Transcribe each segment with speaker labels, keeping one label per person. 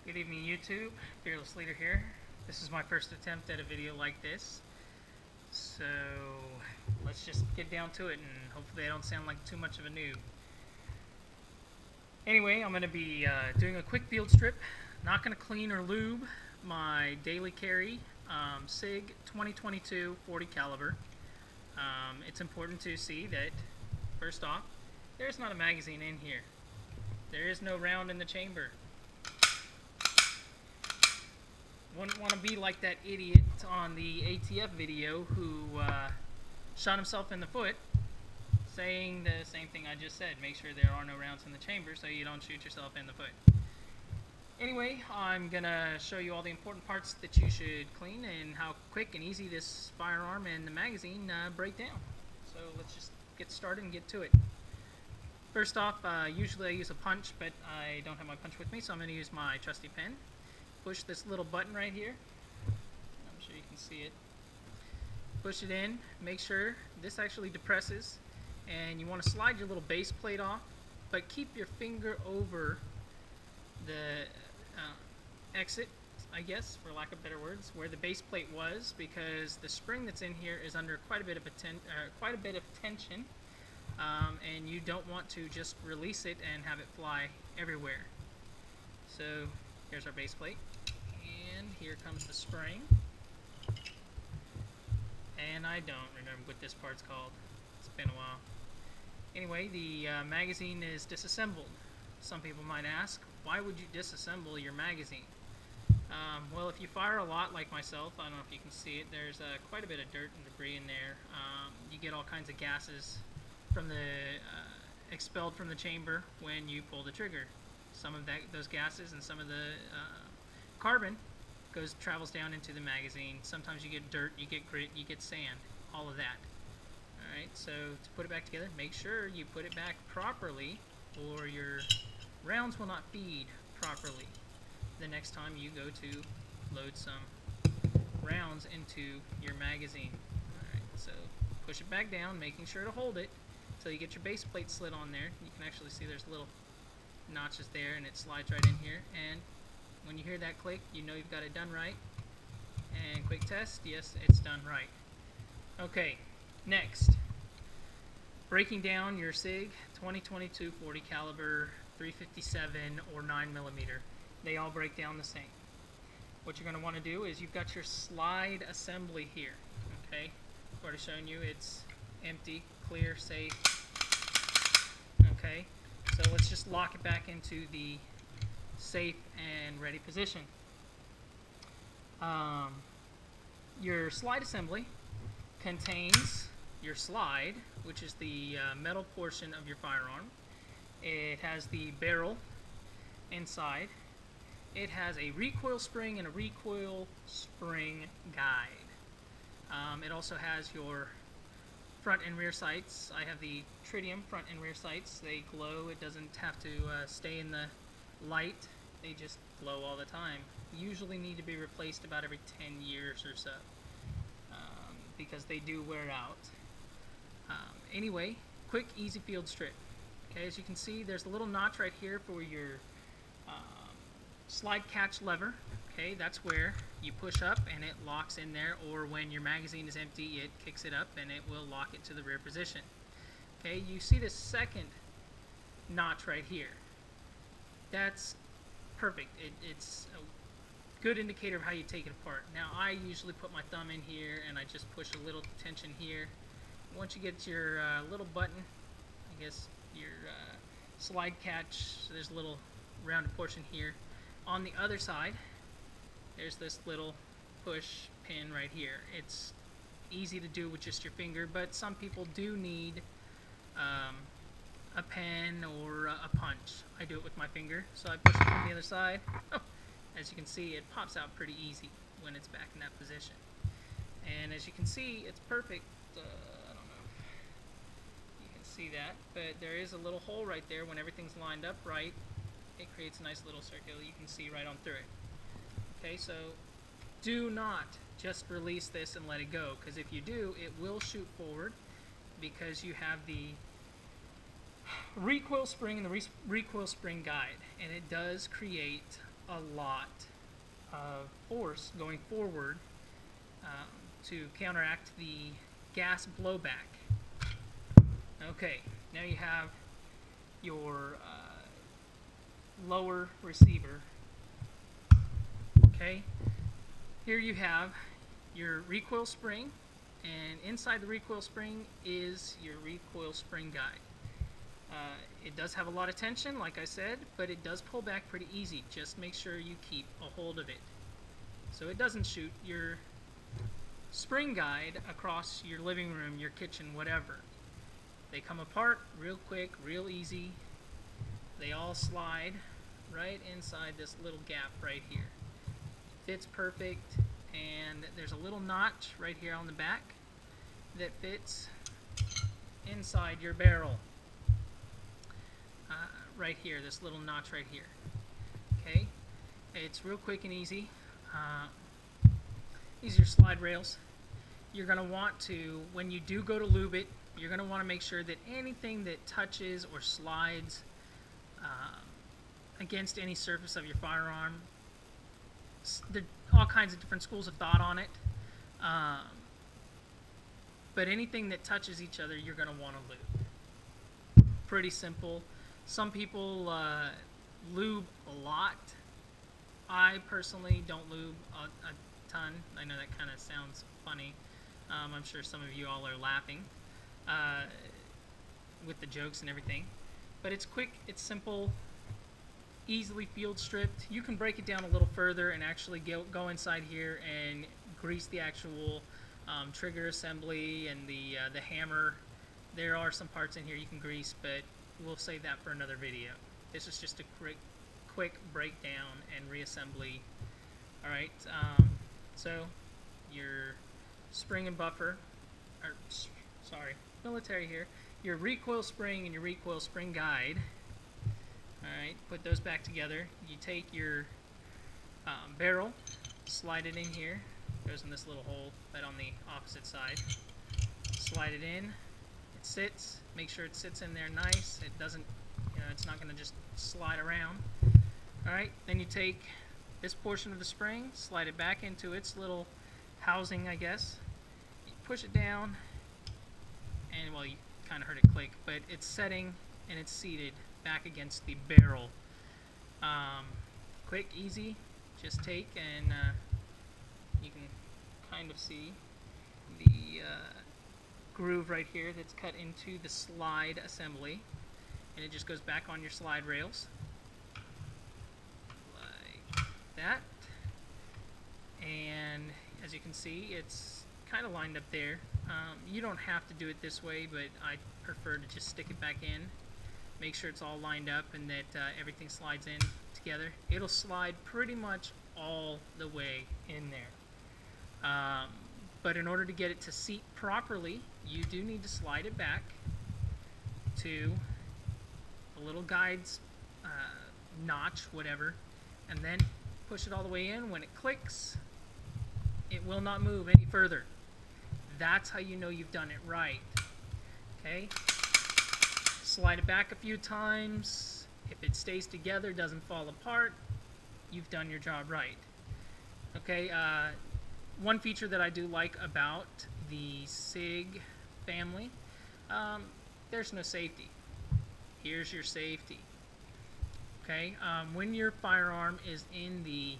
Speaker 1: Good evening, YouTube. Fearless Leader here. This is my first attempt at a video like this, so let's just get down to it and hopefully I don't sound like too much of a noob. Anyway, I'm going to be doing a quick field strip. Not going to clean or lube my daily carry SIG 2022 40 caliber. It's important to see that, first off, there's not a magazine in here. There is no round in the chamber. Wouldn't want to be like that idiot on the ATF video who shot himself in the foot, saying the same thing I just said. Make sure there are no rounds in the chamber so you don't shoot yourself in the foot. Anyway, I'm going to show you all the important parts that you should clean and how quick and easy this firearm and the magazine break down. So let's just get started and get to it. First off, usually I use a punch, but I don't have my punch with me, so I'm going to use my trusty pen. Push this little button right here. I'm sure you can see it. Push it in. Make sure this actually depresses, and you want to slide your little base plate off, but keep your finger over the exit, I guess, for lack of better words, where the base plate was, because the spring that's in here is under quite a bit of tension, and you don't want to just release it and have it fly everywhere. So here's our base plate, and here comes the spring, and I don't remember what this part's called. It's been a while. Anyway, the magazine is disassembled. Some people might ask, why would you disassemble your magazine? Well, if you fire a lot like myself, I don't know if you can see it, there's quite a bit of dirt and debris in there. You get all kinds of gases from the expelled from the chamber when you pull the trigger. Some of those gases and some of the carbon travels down into the magazine. Sometimes you get dirt, you get grit, you get sand, all of that. Alright, so to put it back together, make sure you put it back properly or your rounds will not feed properly the next time you go to load some rounds into your magazine. Alright, so push it back down, making sure to hold it until you get your base plate slid on there. You can actually see there's little notches there, and it slides right in here, and when you hear that click, you know you've got it done right. And quick test, yes, it's done right. Okay, next, breaking down your SIG 2022 40 caliber 357 or 9mm. They all break down the same. What you're going to want to do is you've got your slide assembly here. Okay, I've already shown you it's empty, clear, safe. Okay, so let's just lock it back into the safe and ready position. Your slide assembly contains your slide, which is the metal portion of your firearm. It has the barrel inside. It has a recoil spring and a recoil spring guide. It also has your front and rear sights. I have the tritium front and rear sights. They glow. It doesn't have to stay in the light. They just glow all the time. Usually need to be replaced about every 10 years or so, because they do wear out. Anyway, quick, easy field strip. Okay, as you can see, there's a little notch right here for your slide catch lever. Okay, that's where you push up and it locks in there, or when your magazine is empty, it kicks it up and it will lock it to the rear position. Okay, you see the second notch right here. That's perfect. It's a good indicator of how you take it apart. Now, I usually put my thumb in here and I just push a little tension here. Once you get your little button, I guess your slide catch, there's a little rounded portion here. On the other side, there's this little push pin right here. It's easy to do with just your finger, but some people do need a pen or a punch. I do it with my finger, so I push it from the other side. Oh, as you can see, it pops out pretty easy when it's back in that position. And as you can see, it's perfect. I don't know if you can see that, but there is a little hole right there. When everything's lined up right, it creates a nice little circle. You can see right on through it. Okay, so do not just release this and let it go, because if you do, it will shoot forward because you have the recoil spring and the recoil spring guide, and it does create a lot of force going forward to counteract the gas blowback. Okay, now you have your lower receiver. Okay, here you have your recoil spring, and inside the recoil spring is your recoil spring guide. It does have a lot of tension, like I said, but it does pull back pretty easy. Just make sure you keep a hold of it so it doesn't shoot your spring guide across your living room, your kitchen, whatever. They come apart real quick, real easy. They all slide right inside this little gap right here. Fits perfect, and there's a little notch right here on the back that fits inside your barrel. Right here, this little notch right here. Okay, it's real quick and easy. These are your slide rails. You're going to want to, when you do go to lube it, you're going to want to make sure that anything that touches or slides against any surface of your firearm, there are all kinds of different schools of thought on it, but anything that touches each other, you're going to want to lube. Pretty simple. Some people lube a lot. I personally don't lube a ton. I know that kind of sounds funny. I'm sure some of you all are laughing with the jokes and everything. But it's quick, it's simple, easily field stripped. You can break it down a little further and actually go inside here and grease the actual trigger assembly and the hammer. There are some parts in here you can grease, but we'll save that for another video. This is just a quick breakdown and reassembly. Alright, so your spring and buffer, or sorry, military here, your recoil spring and your recoil spring guide. Alright, put those back together. You take your barrel, slide it in here, goes in this little hole right on the opposite side. Slide it in. It sits. Make sure it sits in there nice. It doesn't, it's not going to just slide around. Alright, then you take this portion of the spring, slide it back into its little housing, I guess. You push it down, and well, you kind of heard it click, but it's setting and it's seated back against the barrel. Quick, easy. Just take and you can kind of see the groove right here that's cut into the slide assembly, and it just goes back on your slide rails like that. And as you can see, it's kind of lined up there. You don't have to do it this way, but I prefer to just stick it back in, make sure it's all lined up and that everything slides in together. It'll slide pretty much all the way in there. But in order to get it to seat properly, you do need to slide it back to a little guide's notch, whatever, and then push it all the way in. When it clicks, it will not move any further. That's how you know you've done it right. Okay? Slide it back a few times. If it stays together, doesn't fall apart, you've done your job right. Okay, one feature that I do like about the SIG family, there's no safety. Here's your safety. Okay, when your firearm is in the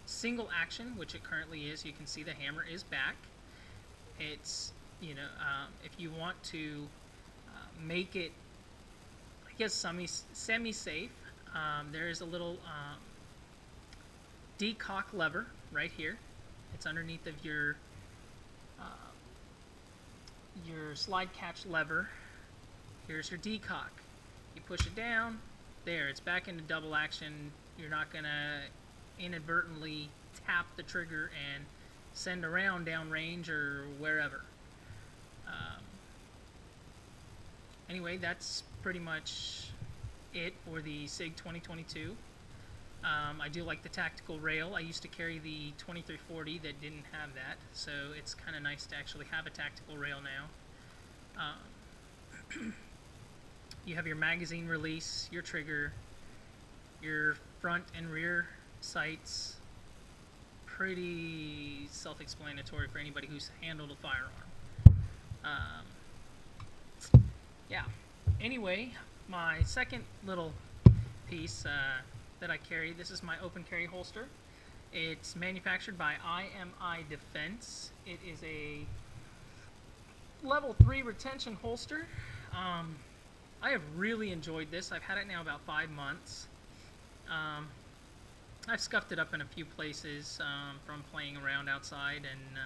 Speaker 1: single action, which it currently is, you can see the hammer is back. It's, if you want to make it, I guess, semi-safe, there is a little decock lever right here. It's underneath of your slide catch lever. Here's your decock. You push it down, there, it's back into double action. You're not going to inadvertently tap the trigger and send a round downrange or wherever. Anyway, that's pretty much it for the SIG 2022. I do like the tactical rail. I used to carry the 2340 that didn't have that, so it's kind of nice to actually have a tactical rail now. You have your magazine release, your trigger, Your front and rear sights, pretty self-explanatory for anybody who's handled a firearm. Yeah. Anyway, my second little piece that I carry, this is my open carry holster. It's manufactured by IMI Defense. It is a level 3 retention holster. I have really enjoyed this. I've had it now about 5 months. I've scuffed it up in a few places from playing around outside, and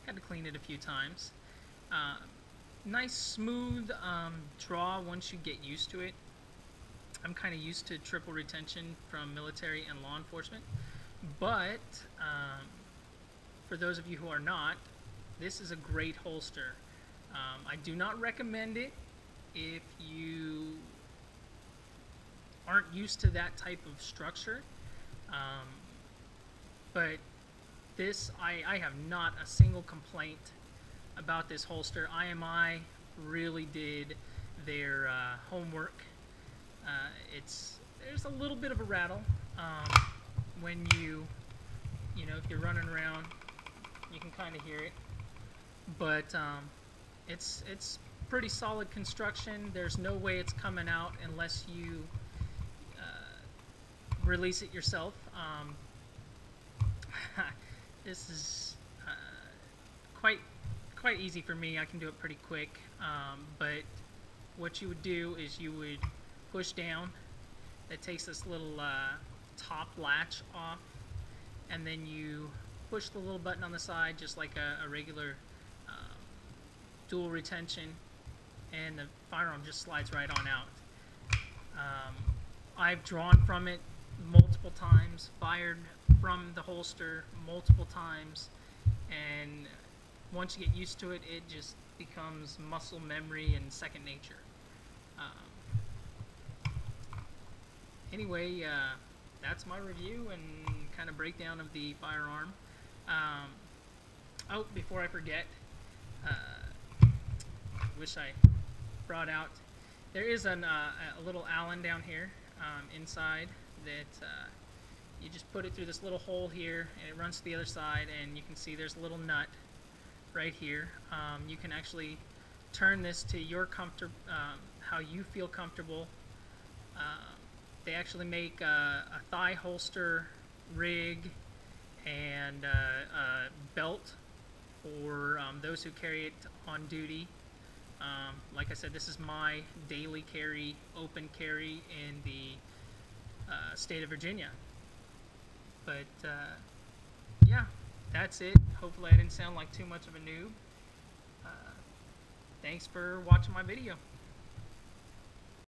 Speaker 1: had to clean it a few times. Nice smooth draw once you get used to it. I'm kind of used to triple retention from military and law enforcement, but for those of you who are not, this is a great holster. I do not recommend it if you aren't used to that type of structure, but this, I have not a single complaint about this holster. IMI really did their homework. There's a little bit of a rattle when if you're running around, you can kind of hear it, but it's pretty solid construction. There's no way it's coming out unless you release it yourself. This is quite easy for me. I can do it pretty quick, but what you would do is you would push down. It takes this little top latch off, and then you push the little button on the side just like a regular dual retention, and the firearm just slides right on out. I've drawn from it multiple times, fired from the holster multiple times, and once you get used to it, it just becomes muscle memory and second nature. Anyway, that's my review and kind of breakdown of the firearm. Oh, before I forget, wish I brought out, there is a little Allen down here inside that you just put it through this little hole here, and it runs to the other side, and you can see there's a little nut right here. You can actually turn this to your how you feel comfortable. They actually make a thigh holster rig and a belt for those who carry it on duty. Like I said, this is my daily carry, open carry in the state of Virginia. But yeah, that's it. Hopefully I didn't sound like too much of a noob. Thanks for watching my video.